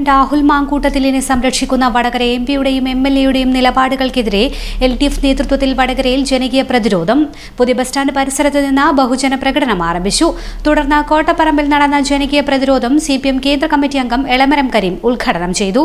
രാഹുൽ മാങ്കൂട്ടത്തിലിനെ സംരക്ഷിക്കുന്ന വടകര എംപിയുടെയും എംഎൽഎയുടെയും നിലപാടുകൾക്കെതിരെ എൽഡിഎഫ് നേതൃത്വത്തിൽ വടകരയിൽ ജനകീയ പ്രതിരോധം. പുതിയ ബസ് സ്റ്റാൻഡ് പരിസരത്ത് നിന്ന് ബഹുജന പ്രകടനം ആരംഭിച്ചു. തുടർന്ന് കോട്ടപ്പറമ്പിൽ നടന്ന ജനകീയ പ്രതിരോധം സിപിഎം കേന്ദ്ര കമ്മിറ്റി അംഗം എളമരം കരീം ഉദ്ഘാടനം ചെയ്തു.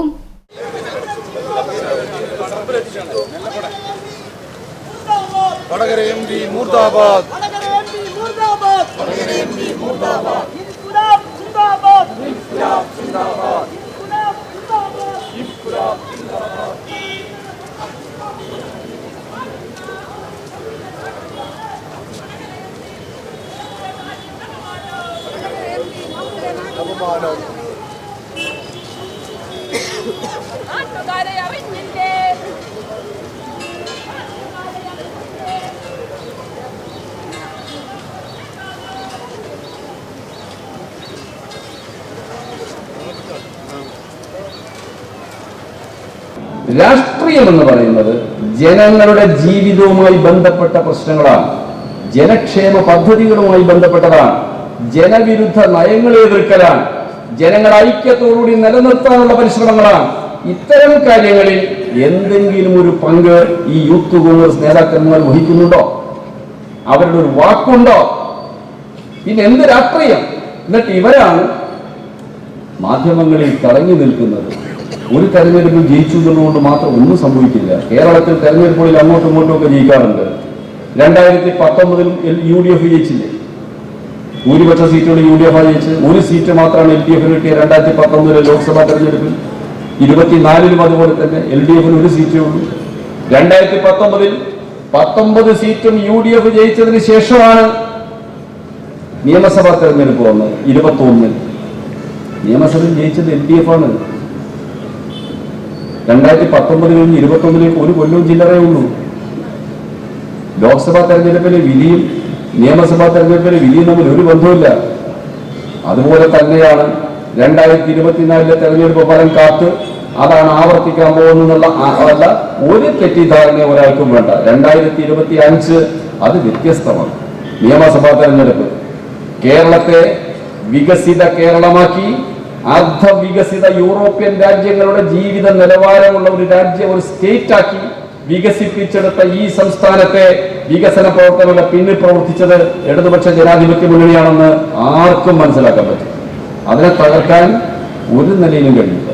രാഷ്ട്രീയം എന്ന് പറയുന്നത് ജനങ്ങളുടെ ജീവിതവുമായി ബന്ധപ്പെട്ട പ്രശ്നങ്ങളാണ്, ജനക്ഷേമ പദ്ധതികളുമായി ബന്ധപ്പെട്ടതാണ്, ജനവിരുദ്ധ നയങ്ങളെ എതിർക്കലാണ്, ജനങ്ങളെ ഐക്യത്തോടുകൂടി നിലനിർത്താനുള്ള പരിശ്രമങ്ങളാണ്. ഇത്തരം കാര്യങ്ങളിൽ എന്തെങ്കിലും ഒരു പങ്ക് ഈ യൂത്ത് കോൺഗ്രസ് നേതാക്കന്മാർ വഹിക്കുന്നുണ്ടോ? അവരുടെ ഒരു വാക്കുണ്ടോ? പിന്നെ എന്ത് രാഷ്ട്രീയം? എന്നിട്ട് ഇവരാണ് മാധ്യമങ്ങളിൽ തടങ്ങി നിൽക്കുന്നത്. ഒരു തെരഞ്ഞെടുപ്പിൽ ജയിച്ചു എന്നുകൊണ്ട് മാത്രം ഒന്നും സംഭവിക്കില്ല. കേരളത്തിൽ തെരഞ്ഞെടുപ്പുകളിൽ അങ്ങോട്ടും ഇങ്ങോട്ടും ഒക്കെ ജയിക്കാറുണ്ട്. 2019 UDF ജയിച്ചില്ലേ? ഭൂരിപക്ഷ സീറ്റുകൾ UDF ജയിച്ച്, ഒരു സീറ്റ് മാത്രമാണ് LDF കിട്ടിയ 2019 ലോക്സഭാ തെരഞ്ഞെടുപ്പിൽ. 24 അതുപോലെ തന്നെ LDF ഒരു സീറ്റേ ഉള്ളൂ. 2019 19 സീറ്റും UDF ജയിച്ചതിന് ശേഷമാണ് നിയമസഭാ തെരഞ്ഞെടുപ്പ് വന്നത്. 21 നിയമസഭയിൽ ജയിച്ചത് LDF ആണ്. 2019 കഴിഞ്ഞ് 21 ഒരു കൊല്ലവും ചില്ലറേ ഉള്ളൂ. ലോക്സഭാ തെരഞ്ഞെടുപ്പിലെ വിധിയും നിയമസഭാ തെരഞ്ഞെടുപ്പിലെ വിധിയും തമ്മിൽ ഒരു ബന്ധവുമില്ല. അതുപോലെ തന്നെയാണ് 2024 തെരഞ്ഞെടുപ്പ് ഫലം കാത്ത് അതാണ് ആവർത്തിക്കാൻ പോകുന്നുള്ള അല്ല ഒരു തെറ്റിദ്ധാരണ ഒരാൾക്കും വേണ്ട. 2025 അത് വ്യത്യസ്തമാണ്. നിയമസഭാ തെരഞ്ഞെടുപ്പ് കേരളത്തെ വികസിത കേരളമാക്കി അർദ്ധവികസിത യൂറോപ്യൻ രാജ്യങ്ങളുടെ ജീവിത നിലവാരമുള്ള ഒരു രാജ്യം, ഒരു സ്റ്റേറ്റ് ആക്കി വികസിപ്പിച്ചെടുത്ത ഈ സംസ്ഥാനത്തെ വികസന പ്രവർത്തനങ്ങളുടെ പിന്നിൽ പ്രവർത്തിച്ചത് ഇടതുപക്ഷ ജനാധിപത്യ മുന്നണിയാണെന്ന് ആർക്കും മനസ്സിലാക്കാൻ പറ്റും. അതിനെ തകർക്കാൻ ഒരു നിലയിലും കഴിയില്ല.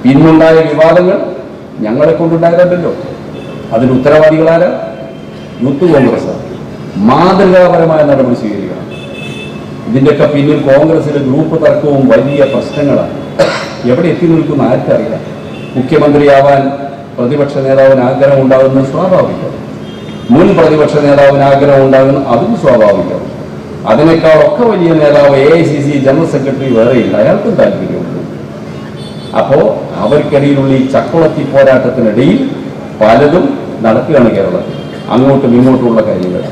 പിന്നുണ്ടായ വിവാദങ്ങൾ ഞങ്ങളെ കൊണ്ടുണ്ടായതല്ലോ. അതിന് ഉത്തരവാദികളാരാ? യൂത്ത് കോൺഗ്രസ്. മാതൃകാപരമായ നടപടി സ്വീകരിക്കണം. ഇതിൻ്റെയൊക്കെ പിന്നിൽ കോൺഗ്രസിന്റെ ഗ്രൂപ്പ് തർക്കവും വലിയ പ്രശ്നങ്ങളാണ്. എവിടെ എത്തി നിൽക്കുന്ന ആർക്കറിയാം. മുഖ്യമന്ത്രിയാവാൻ പ്രതിപക്ഷ നേതാവിന് ആഗ്രഹം ഉണ്ടാകുന്നത് സ്വാഭാവികം. മുൻ പ്രതിപക്ഷ നേതാവിന് ആഗ്രഹം ഉണ്ടാകുന്നത് അതും സ്വാഭാവികം. അതിനേക്കാളൊക്കെ വലിയ നേതാവ് AICC ജനറൽ സെക്രട്ടറി വേറെയില്ല, അയാൾക്കും താല്പര്യമുണ്ട്. അപ്പോ അവർക്കിടയിലുള്ള ഈ ചക്കുളത്തി പോരാട്ടത്തിനിടയിൽ പലതും നടക്കുകയാണ് കേരളത്തിൽ. അങ്ങോട്ടും ഇങ്ങോട്ടുമുള്ള കാര്യങ്ങൾ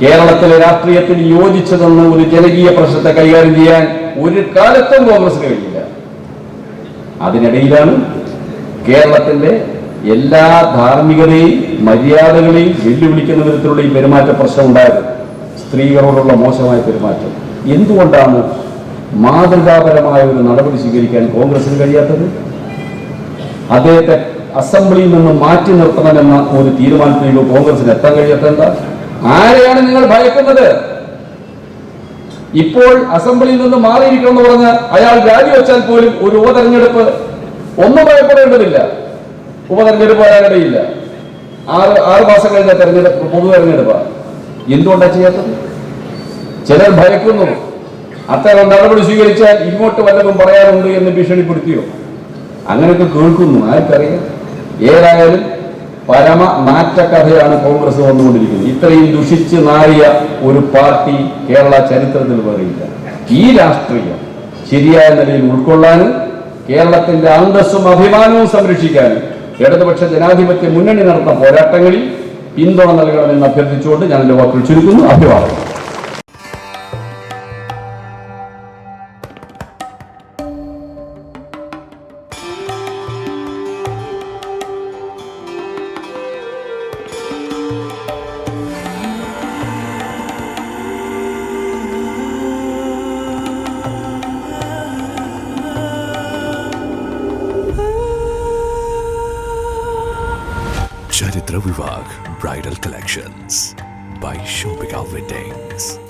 കേരളത്തിലെ രാഷ്ട്രീയത്തിൽ യോജിച്ചതെന്ന് ഒരു ജനകീയ പ്രശ്നത്തെ കൈകാര്യം ചെയ്യാൻ ഒരു കാലത്തും കോൺഗ്രസിന് കഴിയില്ല. അതിനിടയിലാണ് കേരളത്തിന്റെ എല്ലാ ധാർമ്മികതയും മര്യാദകളെയും വെല്ലുവിളിക്കുന്ന വിധത്തിലുള്ള ഈ പെരുമാറ്റ പ്രശ്നം ഉണ്ടായത്. സ്ത്രീകളോടുള്ള മോശമായ പെരുമാറ്റം. എന്തുകൊണ്ടാണ് മാതൃകാപരമായ ഒരു നടപടി സ്വീകരിക്കാൻ കോൺഗ്രസിന് കഴിയാത്തത്? അദ്ദേഹത്തെ അസംബ്ലിയിൽ നിന്ന് മാറ്റി നിർത്തണമെന്ന ഒരു തീരുമാനത്തിലേക്ക് കോൺഗ്രസിന് എത്താൻ കഴിയാത്ത? ആരെയാണ് നിങ്ങൾ ഭയക്കുന്നത്? ഇപ്പോൾ അസംബ്ലിയിൽ നിന്ന് മാറിയിരിക്കണമെന്ന് പറഞ്ഞ് അയാൾ രാജിവെച്ചാൽ പോലും ഒരു ഉപതെരഞ്ഞെടുപ്പ് ഒന്നും ഭയപ്പെടേണ്ടതില്ല. ഉപതെരഞ്ഞെടുപ്പ് വരാനിടയില്ല. 6 മാസം കഴിഞ്ഞ തെരഞ്ഞെടുപ്പ് പൊതു തെരഞ്ഞെടുപ്പാണ്. എന്തുകൊണ്ടാണ് ചെയ്യാത്തത്? ചിലർ ഭയക്കുന്നു. അത്തരം നടപടി സ്വീകരിച്ചാൽ ഇങ്ങോട്ട് വല്ലതും പറയാനുണ്ട് എന്ന് ഭീഷണിപ്പെടുത്തിയോ? അങ്ങനെയൊക്കെ കേൾക്കുന്നു. ആർക്കറിയാം? ഏതായാലും പരമ നാറ്റക്കഥയാണ് കോൺഗ്രസ് വന്നുകൊണ്ടിരിക്കുന്നത്. ഇത്രയും ദുഷിച്ച് നാറിയ ഒരു പാർട്ടി കേരള ചരിത്രത്തിൽ വേറെയില്ല. ഈ രാഷ്ട്രീയം ശരിയായ നിലയിൽ ഉൾക്കൊള്ളാനും കേരളത്തിന്റെ അന്തസ്സും അഭിമാനവും സംരക്ഷിക്കാനും ഇടതുപക്ഷ ജനാധിപത്യ മുന്നണി നടത്തുന്ന പോരാട്ടങ്ങളിൽ പിന്തുണ നൽകണമെന്ന് അഭ്യർത്ഥിച്ചുകൊണ്ട് ഞാൻ എന്റെ വാക്കുകൾ ചുരുക്കുന്നു. അഭിവാദനം. Charitra Vivag Bridal Collections by Shobhika Weddings.